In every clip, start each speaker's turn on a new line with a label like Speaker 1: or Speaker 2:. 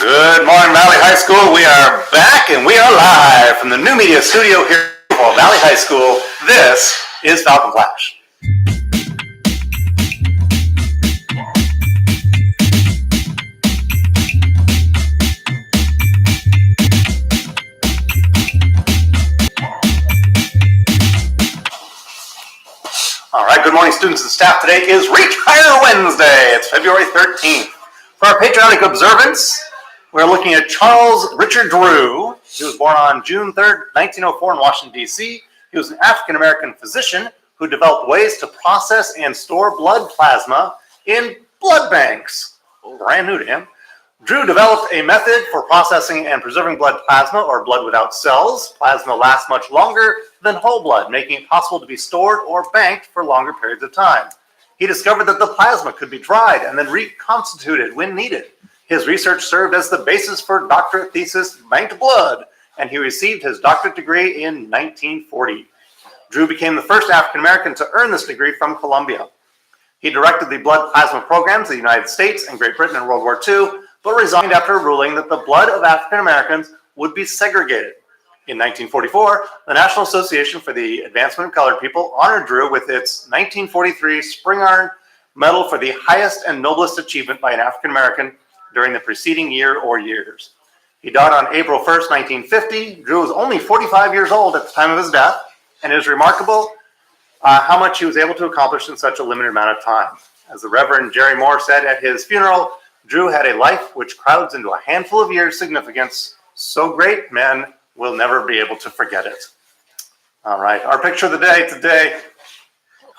Speaker 1: Good morning, Valley High School. We are back and we are live from the new media studio here at Valley High School. This is Falcon Flash. All right, good morning, students and staff. Today is Reach Higher Wednesday. It's February 13th. For our patriotic observance, we're looking at Charles Richard Drew. He was born on June 3rd, 1904 in Washington, D.C. He was an African-American physician who developed ways to process and store blood plasma in blood banks. Brand new to him. Drew developed a method for processing and preserving blood plasma, or blood without cells. Plasma lasts much longer than whole blood, making it possible to be stored or banked for longer periods of time. He discovered that the plasma could be dried and then reconstituted when needed. His research served as the basis for doctorate thesis Banked Blood, and he received his doctorate degree in 1940. Drew became the first African-American to earn this degree from Columbia. He directed the blood plasma programs of the United States and Great Britain in World War II, but resigned after a ruling that the blood of African-Americans would be segregated. In 1944, the National Association for the Advancement of Colored People honored Drew with its 1943 Spring Iron Medal for the highest and noblest achievement by an African-American during the preceding year or years. He died on April 1st, 1950. Drew was only 45 years old at the time of his death, and it is remarkable how much he was able to accomplish in such a limited amount of time. As the Reverend Jerry Moore said at his funeral, Drew had a life which crowds into a handful of years' significance, so great men will never be able to forget it. All right, our picture of the day today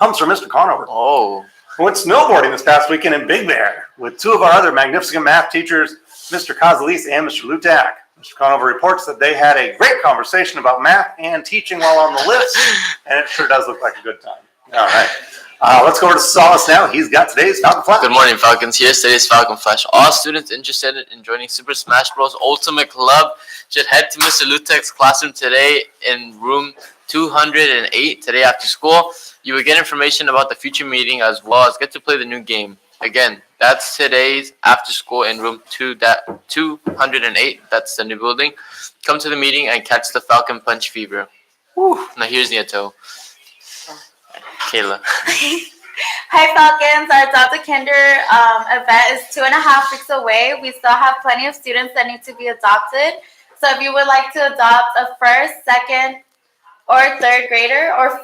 Speaker 1: comes from Mr. Conover.
Speaker 2: Oh.
Speaker 1: Who went snowboarding this past weekend in Big Bear with two of our other magnificent math teachers, Mr. Kozalise and Mr. Lutak. Mr. Conover reports that they had a great conversation about math and teaching while on the lifts, and it sure does look like a good time. All right. Let's go over to Solace now. He's got today's Falcon Flash.
Speaker 2: Good morning, Falcons. Here's today's Falcon Flash. All students interested in joining Super Smash Bros. Ultimate Club should head to Mr. Lutek's classroom today in room 208 today after school. You will get information about the future meeting as well as get to play the new game. Again, that's today's after school in room 208. That's the new building. Come to the meeting and catch the Falcon Punch fever. Woo. Now here's Nieto. Kayla.
Speaker 3: Hi Falcons, our Adopt a Kinder event is 2.5 weeks away. We still have plenty of students that need to be adopted. So if you would like to adopt a first, second, or third grader, or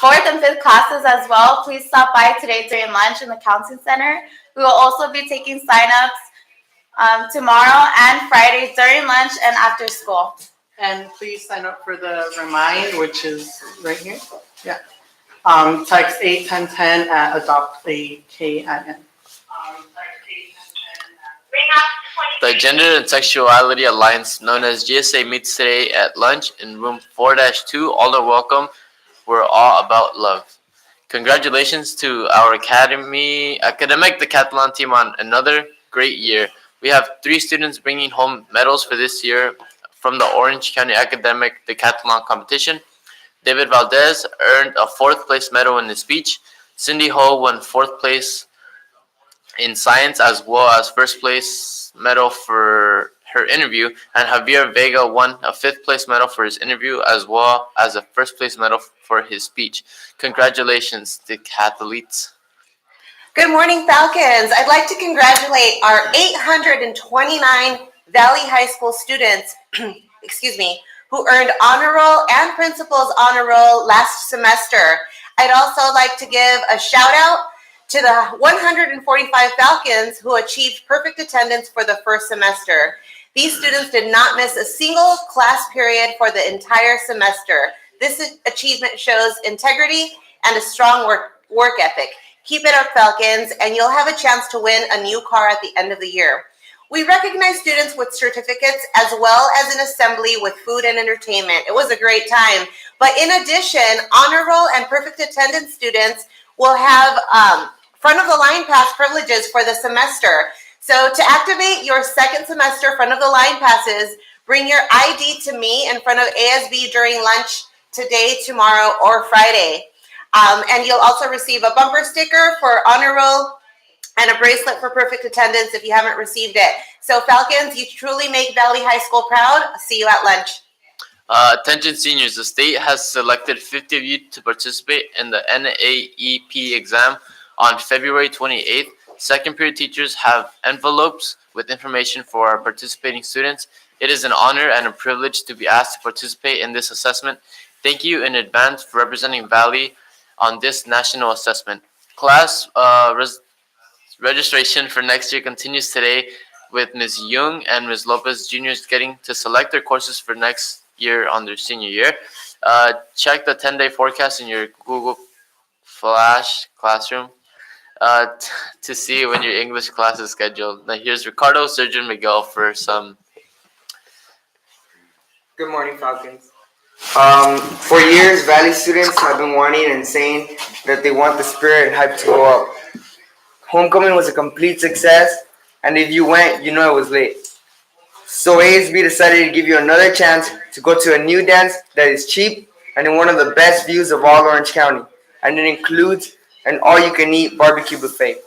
Speaker 3: fourth and fifth classes as well, please stop by today during lunch in the Counseling Center. We will also be taking sign-ups tomorrow and Friday during lunch and after school.
Speaker 4: And please sign up for the Remind, which is right here. Yeah. Text 81010 at adopt a KIN.
Speaker 2: The Gender and Sexuality Alliance, known as GSA, meets today at lunch in room 4-2. All are welcome. We're all about love. Congratulations to our academic decathlon team on another great year. We have 3 students bringing home medals for this year from the Orange County Academic Decathlon Competition. David Valdez earned a 4th place medal in his speech. Cindy Ho won 4th place in science as well as 1st place medal for her interview, and Javier Vega won a 5th place medal for his interview as well as a 1st place medal for his speech. Congratulations, decathletes.
Speaker 5: Good morning, Falcons. I'd like to congratulate our 829 Valley High School students, who earned honor roll and principal's honor roll last semester. I'd also like to give a shout out to the 145 Falcons who achieved perfect attendance for the first semester. These students did not miss a single class period for the entire semester. This achievement shows integrity and a strong work ethic. Keep it up, Falcons, and you'll have a chance to win a new car at the end of the year. We recognize students with certificates as well as an assembly with food and entertainment. It was a great time. But in addition, honor roll and perfect attendance students will have front of the line pass privileges for the semester. So to activate your second semester front of the line passes, bring your ID to me in front of ASB during lunch today, tomorrow, or Friday. And you'll also receive a bumper sticker for honor roll and a bracelet for perfect attendance if you haven't received it. So Falcons, you truly make Valley High School proud. See you at lunch.
Speaker 2: Attention seniors, the state has selected 50 of you to participate in the NAEP exam on February 28th. Second period teachers have envelopes with information for our participating students. It is an honor and a privilege to be asked to participate in this assessment. Thank you in advance for representing Valley on this national assessment. Class registration for next year continues today with Ms. Young and Ms. Lopez juniors getting to select their courses for next year on their senior year. Check the 10-day forecast in your Google Flash classroom to see when your English class is scheduled. Now here's Ricardo, Surgeon Miguel for some.
Speaker 6: Good morning, Falcons. For years, Valley students have been wanting and saying that they want the spirit and hype to go up. Homecoming was a complete success, and if you went, you know it was late. So ASB decided to give you another chance to go to a new dance that is cheap and in one of the best views of all Orange County, and it includes an all-you-can-eat barbecue buffet.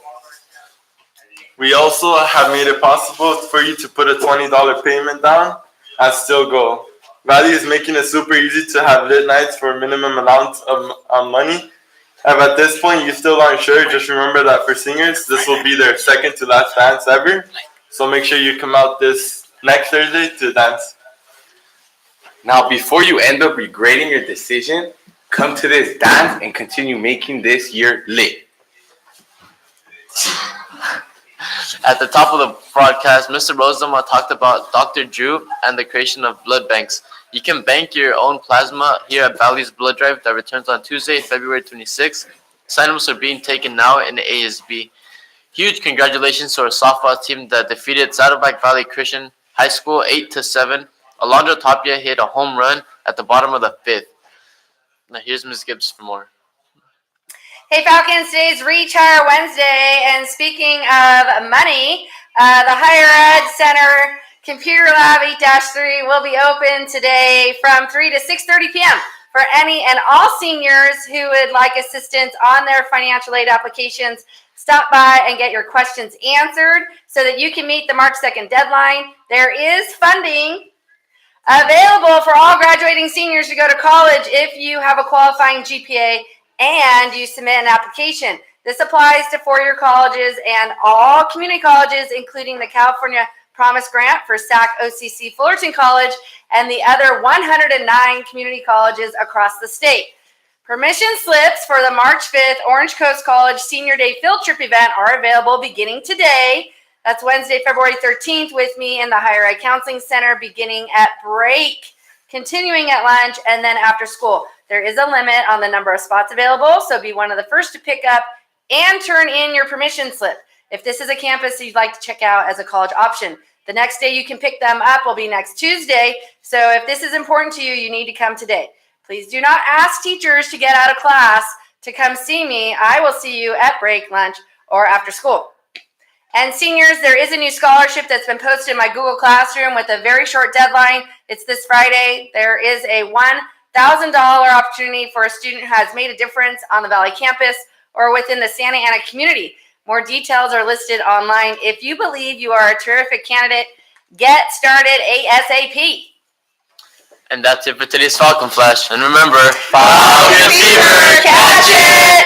Speaker 7: We also have made it possible for you to put a $20 payment down and still go. Valley is making it super easy to have lit nights for a minimum amount of money. If at this point you still aren't sure, just remember that for singers, this will be their second to last dance ever. So make sure you come out this next Thursday to dance.
Speaker 8: Now, before you end up regretting your decision, come to this dance and continue making this year lit.
Speaker 2: At the top of the broadcast, Mr. Rosama talked about Dr. Drew and the creation of blood banks. You can bank your own plasma here at Valley's Blood Drive that returns on Tuesday, February 26th. Sign-ups are being taken now in the ASB. Huge congratulations to our softball team that defeated Saddleback Valley Christian High School 8-7. Alondra Tapia hit a home run at the bottom of the 5th. Now here's Ms. Gibbs for more.
Speaker 3: Hey Falcons, today's Rehire Wednesday, and speaking of money, the Higher Ed Center Computer Lab 8-3 will be open today from 3 to 6:30 p.m. for any and all seniors who would like assistance on their financial aid applications.
Speaker 9: Stop by and get your questions answered so that you can meet the March 2nd deadline. There is funding available for all graduating seniors to go to college if you have a qualifying GPA and you submit an application. This applies to four-year colleges and all community colleges, including the California Promise Grant for SAC OCC Fullerton College and the other 109 community colleges across the state. Permission slips for the March 5th Orange Coast College Senior Day Field Trip event are available beginning today. That's Wednesday, February 13th with me in the Higher Ed Counseling Center beginning at break, continuing at lunch, and then after school. There is a limit on the number of spots available, so be one of the first to pick up and turn in your permission slip if this is a campus you'd like to check out as a college option. The next day you can pick them up will be next Tuesday, so if this is important to you, you need to come today. Please do not ask teachers to get out of class to come see me. I will see you at break, lunch, or after school. And seniors, there is a new scholarship that's been posted in my Google Classroom with a very short deadline. It's this Friday. There is a $1,000 opportunity for a student who has made a difference on the Valley campus or within the Santa Ana community. More details are listed online. If you believe you are a terrific candidate, get started ASAP.
Speaker 2: And that's it for today's Falcon Flash. And remember,
Speaker 9: Falcon Fever, catch it!